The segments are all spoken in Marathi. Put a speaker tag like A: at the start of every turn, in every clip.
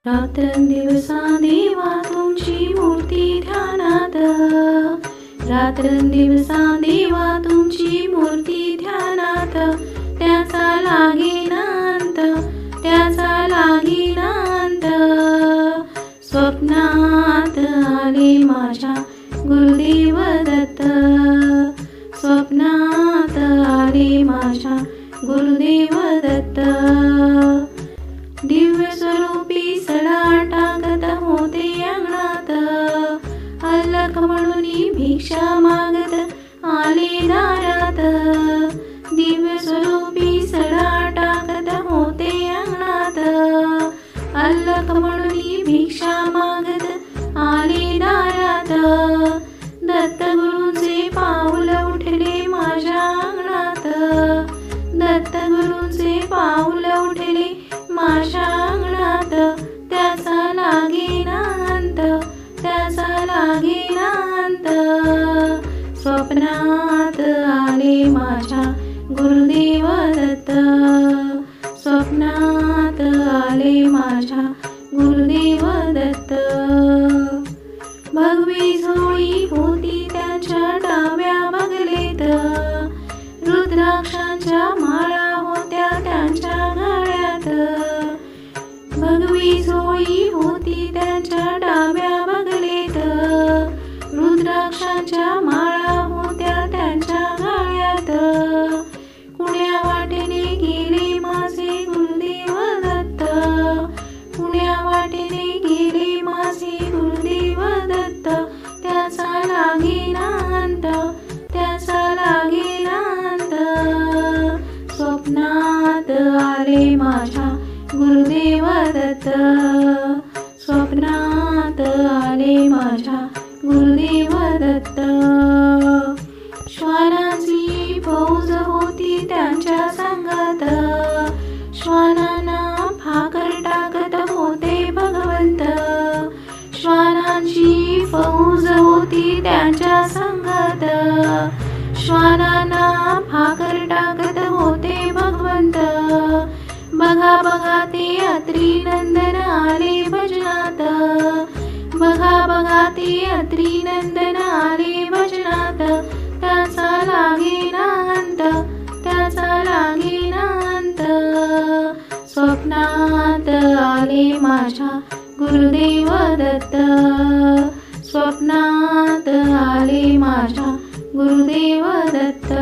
A: रात्रंदिवसा देवा तुमची मूर्ती ध्यानात, रात्रंदिवसा देवा तुमची मूर्ती ध्यानात, त्याचा लागेना अंत, त्याचा लागेना अंत. स्वप्नात आले माझ्या गुरुदेव दत्त, स्वप्नात आले माझ्या गुरुदेव दत्त. दिव्य स्वरूपी सडा टाकत होते अंगणात, अल्लख म्हणून भिक्षा मागत आले दारात. दिव्य स्वरूपी सडा टाकत होते अंगणात, अल्लख म्हणून भिक्षा मागत आले दारात. दत्तगुरूंचे पाऊल उठले माझ्या अंगणात, दत्तगुरूंचे पाऊल उठले माझ्या अंगणात, त्याचा लागेना अंत, त्याचा लागेना अंत. स्वप्नात आले माझ्या गुरुदेव दत्त, स्वप्नात आले माझ्या गुरुदेव दत्त. भगवी झोळी होती त्यांच्या डाव्या बगलेत, रुद्राक्षांच्या माळा होत्या त्यांच्या गळ्यात. भगवी झोळी होती त्यांच्या डाव्या बगलेत, रुद्राक्षांच्या माळा होत्या त्यांच्या गळ्यात. कुण्या वाटेने गेले माझे गुरुदेव दत्त, कुण्या वाटेने गेले माझे गुरुदेव दत्त, त्याचा लागेना अंत, त्याचा लागेना अंत. स्वप्नात आले माझ्या गुरुदेव दत्त, स्वप्नात आले माझ्या गुरुदेव दत्त. श्वानांची फौज होती त्यांच्या संगत, श्वानांना भाकर टाकत होते भगवंत. श्वानांची फौज होती त्यांच्या संगत, श्वानांना भाकर टाकत होते भगवंत. बघा बघा ते अत्री नंदन आले भजनात, बघा बघा ते अत्री नंदन आले भजनात, त्याचा लागेना अंत, त्याचा लागेना अंत. स्वप्नात आले माझ्या गुरुदेव दत्त, स्वप्नात आले माझ्या गुरुदेव दत्त.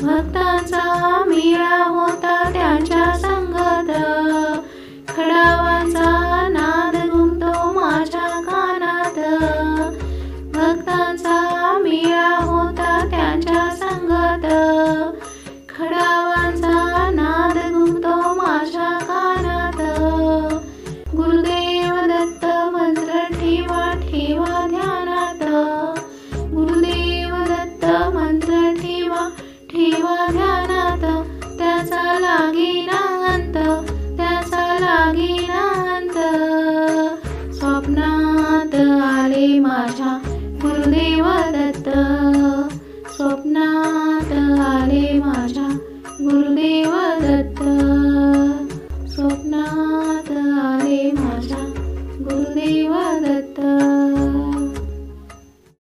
A: भक्तांचा मेळा होता त्यांच्या संगत, खडावाचा नाद घुमतो माझ्या कानात. भक्तांचा मेळा होता त्यांच्या संगत, खडावाचा नाद घुमतो माझ्या कानात. गुरुदेव दत्त मंत्र ठेवा ठेवा ध्यानात, गुरुदेव दत्त मंत्र ठेवा ठेवा ध्यानात, त्याचा लागेना अंत, त्याचा लागेना अंत. स्वप्नात आले माझ्या गुरुदेव दत्त.